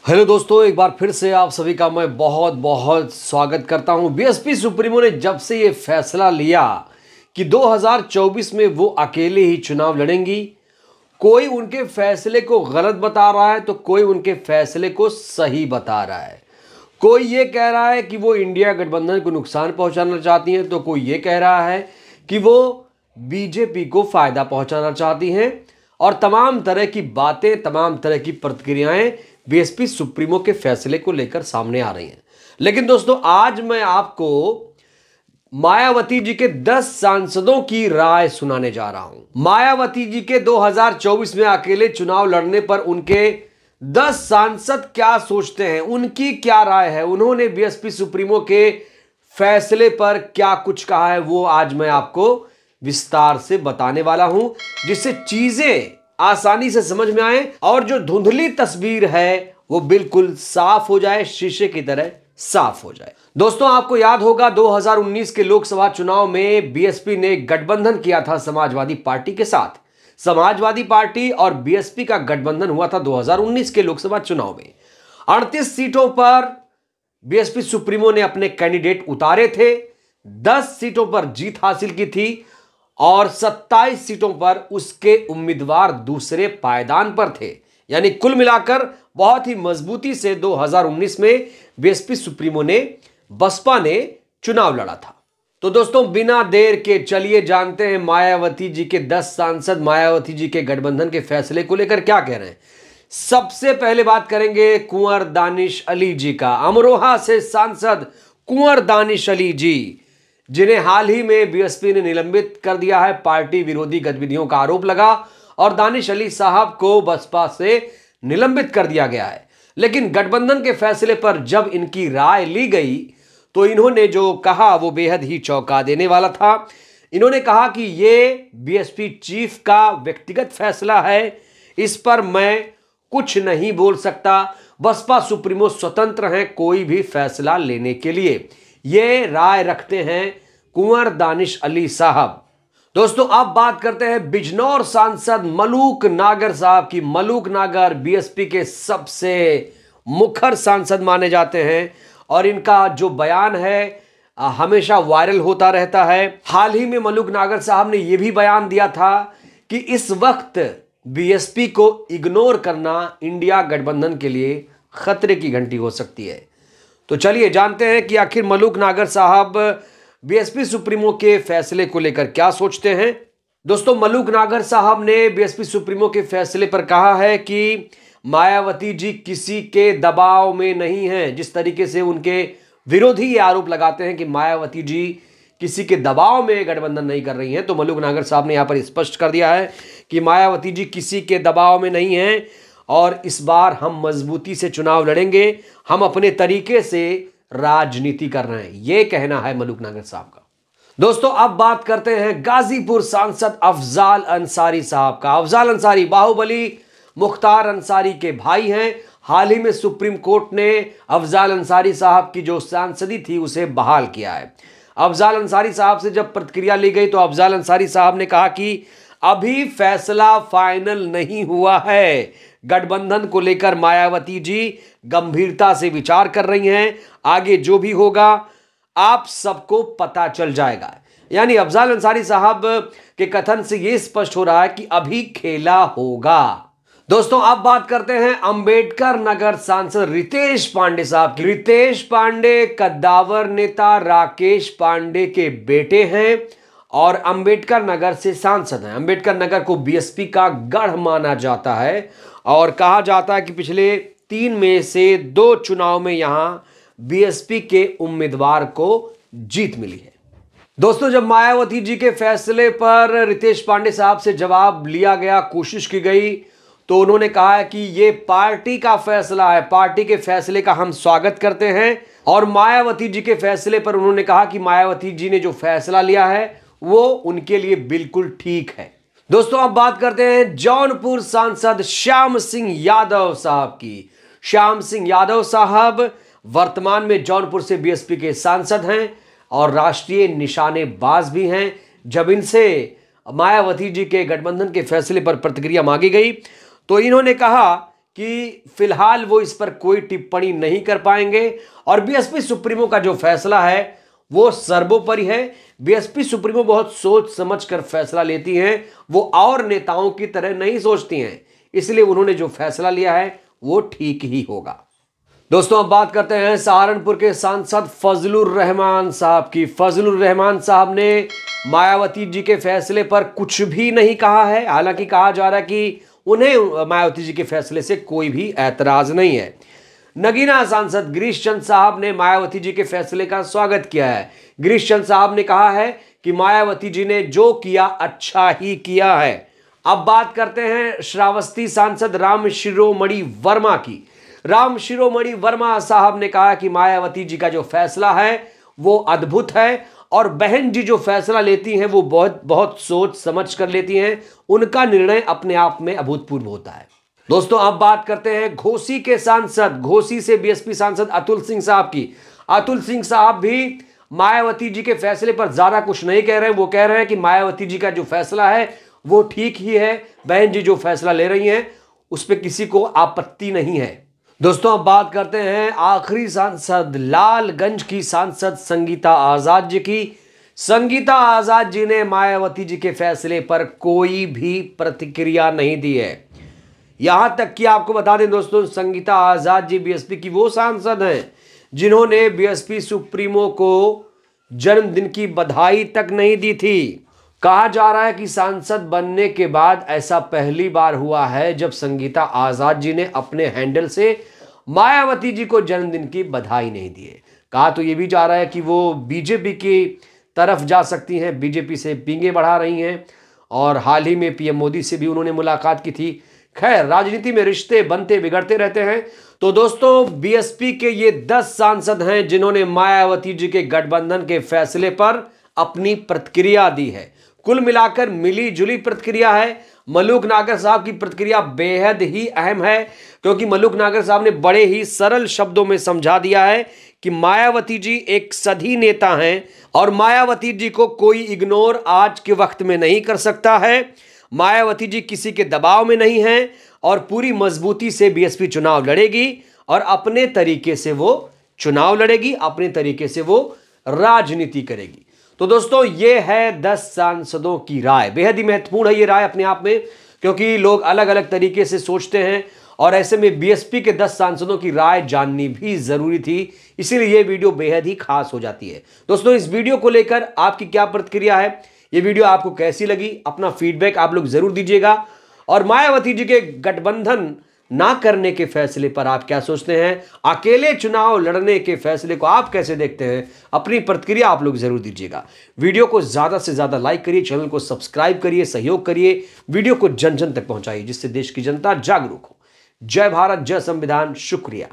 Hello दोस्तों, एक बार फिर से आप सभी का मैं बहुत बहुत स्वागत करता हूं। बीएसपी सुप्रीमो ने जब से ये फैसला लिया कि 2024 में वो अकेले ही चुनाव लड़ेंगी, कोई उनके फैसले को गलत बता रहा है तो कोई उनके फैसले को सही बता रहा है। कोई ये कह रहा है कि वो इंडिया गठबंधन को नुकसान पहुंचाना चाहती हैं, तो कोई ये कह रहा है कि वो बीजेपी को फायदा पहुंचाना चाहती हैं। और तमाम तरह की बातें, तमाम तरह की प्रतिक्रियाएं बीएसपी सुप्रीमो के फैसले को लेकर सामने आ रही हैं। लेकिन दोस्तों, आज मैं आपको मायावती जी के 10 सांसदों की राय सुनाने जा रहा हूं। मायावती जी के 2024 में अकेले चुनाव लड़ने पर उनके 10 सांसद क्या सोचते हैं, उनकी क्या राय है, उन्होंने बीएसपी सुप्रीमो के फैसले पर क्या कुछ कहा है, वो आज मैं आपको विस्तार से बताने वाला हूं, जिससे चीजें आसानी से समझ में आए और जो धुंधली तस्वीर है वो बिल्कुल साफ हो जाए, शीशे की तरह साफ हो जाए। दोस्तों, आपको याद होगा 2019 के लोकसभा चुनाव में बीएसपी ने गठबंधन किया था समाजवादी पार्टी के साथ। समाजवादी पार्टी और बीएसपी का गठबंधन हुआ था 2019 के लोकसभा चुनाव में। 38 सीटों पर बीएसपी सुप्रीमो ने अपने कैंडिडेट उतारे थे, 10 सीटों पर जीत हासिल की थी और 27 सीटों पर उसके उम्मीदवार दूसरे पायदान पर थे। यानी कुल मिलाकर बहुत ही मजबूती से 2019 में बीएसपी सुप्रीमो ने, बसपा ने चुनाव लड़ा था। तो दोस्तों, बिना देर के चलिए जानते हैं मायावती जी के 10 सांसद मायावती जी के गठबंधन के फैसले को लेकर क्या कह रहे हैं। सबसे पहले बात करेंगे कुंवर दानिश अली जी का। अमरोहा से सांसद कुंवर दानिश अली जी, जिन्हें हाल ही में बीएसपी ने निलंबित कर दिया है, पार्टी विरोधी गतिविधियों का आरोप लगा और दानिश अली साहब को बसपा से निलंबित कर दिया गया है। लेकिन गठबंधन के फैसले पर जब इनकी राय ली गई तो इन्होंने जो कहा वो बेहद ही चौंका देने वाला था। इन्होंने कहा कि ये बीएसपी चीफ का व्यक्तिगत फैसला है, इस पर मैं कुछ नहीं बोल सकता। बसपा सुप्रीमो स्वतंत्र हैं कोई भी फैसला लेने के लिए, ये राय रखते हैं कुंवर दानिश अली साहब। दोस्तों, अब बात करते हैं बिजनौर सांसद मलूक नागर साहब की। मलूक नागर बीएसपी के सबसे मुखर सांसद माने जाते हैं और इनका जो बयान है हमेशा वायरल होता रहता है। हाल ही में मलूक नागर साहब ने यह भी बयान दिया था कि इस वक्त बीएसपी को इग्नोर करना इंडिया गठबंधन के लिए खतरे की घंटी हो सकती है। तो चलिए जानते हैं कि आखिर मलूक नागर साहब बीएसपी सुप्रीमो के फैसले को लेकर क्या सोचते हैं। दोस्तों, मलूक नागर साहब ने बीएसपी सुप्रीमो के फैसले पर कहा है कि मायावती जी किसी के दबाव में नहीं हैं। जिस तरीके से उनके विरोधी ये आरोप लगाते हैं कि मायावती जी किसी के दबाव में गठबंधन नहीं कर रही हैं, तो मलूक नागर साहब ने यहां पर स्पष्ट कर दिया है कि मायावती जी किसी के दबाव में नहीं हैं और इस बार हम मजबूती से चुनाव लड़ेंगे, हम अपने तरीके से राजनीति कर रहे हैं, यह कहना है मलूक नागर साहब का। दोस्तों, अब बात करते हैं गाजीपुर सांसद अफजाल अंसारी साहब का। अफजाल अंसारी बाहुबली मुख्तार अंसारी के भाई हैं। हाल ही में सुप्रीम कोर्ट ने अफजाल अंसारी साहब की जो सांसदी थी उसे बहाल किया है। अफजाल अंसारी साहब से जब प्रतिक्रिया ली गई तो अफजाल अंसारी साहब ने कहा कि अभी फैसला फाइनल नहीं हुआ है, गठबंधन को लेकर मायावती जी गंभीरता से विचार कर रही हैं, आगे जो भी होगा आप सबको पता चल जाएगा। यानी अफजाल अंसारी साहब के कथन से यह स्पष्ट हो रहा है कि अभी खेला होगा। दोस्तों, अब बात करते हैं अंबेडकर नगर सांसद रितेश पांडे साहब की। रितेश पांडे कद्दावर नेता राकेश पांडे के बेटे हैं और अंबेडकर नगर से सांसद हैं। अंबेडकर नगर को बीएसपी का गढ़ माना जाता है और कहा जाता है कि पिछले 3 में से 2 चुनाव में यहां बीएसपी के उम्मीदवार को जीत मिली है। दोस्तों, जब मायावती जी के फैसले पर रितेश पांडे साहब से जवाब लिया गया, कोशिश की गई, तो उन्होंने कहा है कि यह पार्टी का फैसला है, पार्टी के फैसले का हम स्वागत करते हैं। और मायावती जी के फैसले पर उन्होंने कहा कि मायावती जी ने जो फैसला लिया है वो उनके लिए बिल्कुल ठीक है। दोस्तों, अब बात करते हैं जौनपुर सांसद श्याम सिंह यादव साहब की। श्याम सिंह यादव साहब वर्तमान में जौनपुर से बीएसपी के सांसद हैं और राष्ट्रीय निशानेबाज भी हैं। जब इनसे मायावती जी के गठबंधन के फैसले पर प्रतिक्रिया मांगी गई तो इन्होंने कहा कि फिलहाल वो इस पर कोई टिप्पणी नहीं कर पाएंगे और बीएसपी सुप्रीमो का जो फैसला है वो सर्वोपरि है। बीएसपी सुप्रीमो बहुत सोच समझकर फैसला लेती हैं, वो और नेताओं की तरह नहीं सोचती हैं, इसलिए उन्होंने जो फैसला लिया है वो ठीक ही होगा। दोस्तों अब बात करते हैं सहारनपुर के सांसद फजलुर रहमान साहब की। फजलुर रहमान साहब ने मायावती जी के फैसले पर कुछ भी नहीं कहा है। हालांकि कहा जा रहा है कि उन्हें मायावती जी के फैसले से कोई भी ऐतराज नहीं है। नगीना सांसद गिरीश चंद साहब ने मायावती जी के फैसले का स्वागत किया है। गिरीश चंद साहब ने कहा है कि मायावती जी ने जो किया अच्छा ही किया है। अब बात करते हैं श्रावस्ती सांसद राम शिरोमणि वर्मा की। राम शिरोमणि वर्मा साहब ने कहा कि मायावती जी का जो फैसला है वो अद्भुत है और बहन जी जो फैसला लेती हैं वो बहुत बहुत सोच समझ कर लेती हैं। उनका निर्णय अपने आप में अभूतपूर्व होता है। दोस्तों अब बात करते हैं घोसी के सांसद, घोसी से बीएसपी सांसद अतुल सिंह साहब की। अतुल सिंह साहब भी मायावती जी के फैसले पर ज्यादा कुछ नहीं कह रहे हैं। वो कह रहे हैं कि मायावती जी का जो फैसला है वो ठीक ही है। बहन जी जो फैसला ले रही हैं उस पर किसी को आपत्ति नहीं है। दोस्तों अब बात करते हैं आखिरी सांसद लालगंज की सांसद संगीता आजाद जी की। संगीता आजाद जी ने मायावती जी के फैसले पर कोई भी प्रतिक्रिया नहीं दी है। यहां तक कि आपको बता दें दोस्तों, संगीता आजाद जी बीएसपी की वो सांसद हैं जिन्होंने बीएसपी सुप्रीमो को जन्मदिन की बधाई तक नहीं दी थी। कहा जा रहा है कि सांसद बनने के बाद ऐसा पहली बार हुआ है जब संगीता आजाद जी ने अपने हैंडल से मायावती जी को जन्मदिन की बधाई नहीं दी है। कहा तो ये भी जा रहा है कि वो बीजेपी की तरफ जा सकती हैं, बीजेपी से पींगे बढ़ा रही हैं और हाल ही में पीएम मोदी से भी उन्होंने मुलाकात की थी। खैर, राजनीति में रिश्ते बनते बिगड़ते रहते हैं। तो दोस्तों बीएसपी के ये 10 सांसद हैं जिन्होंने मायावती जी के गठबंधन के फैसले पर अपनी प्रतिक्रिया दी है। कुल मिलाकर मिली जुली प्रतिक्रिया है। मलूक नागर साहब की प्रतिक्रिया बेहद ही अहम है क्योंकि मलूक नागर साहब ने बड़े ही सरल शब्दों में समझा दिया है कि मायावती जी एक सधी नेता हैं और मायावती जी को कोई इग्नोर आज के वक्त में नहीं कर सकता है। मायावती जी किसी के दबाव में नहीं हैं और पूरी मजबूती से बीएसपी चुनाव लड़ेगी और अपने तरीके से वो चुनाव लड़ेगी, अपने तरीके से वो राजनीति करेगी। तो दोस्तों ये है 10 सांसदों की राय। बेहद ही महत्वपूर्ण है ये राय अपने आप में क्योंकि लोग अलग अलग तरीके से सोचते हैं और ऐसे में बीएसपी के 10 सांसदों की राय जाननी भी जरूरी थी, इसीलिए ये वीडियो बेहद ही खास हो जाती है। दोस्तों इस वीडियो को लेकर आपकी क्या प्रतिक्रिया है, ये वीडियो आपको कैसी लगी, अपना फीडबैक आप लोग जरूर दीजिएगा और मायावती जी के गठबंधन ना करने के फैसले पर आप क्या सोचते हैं, अकेले चुनाव लड़ने के फैसले को आप कैसे देखते हैं, अपनी प्रतिक्रिया आप लोग जरूर दीजिएगा। वीडियो को ज्यादा से ज्यादा लाइक करिए, चैनल को सब्सक्राइब करिए, सहयोग करिए, वीडियो को जन जन तक पहुंचाइए जिससे देश की जनता जागरूक हो। जय भारत, जय संविधान, शुक्रिया।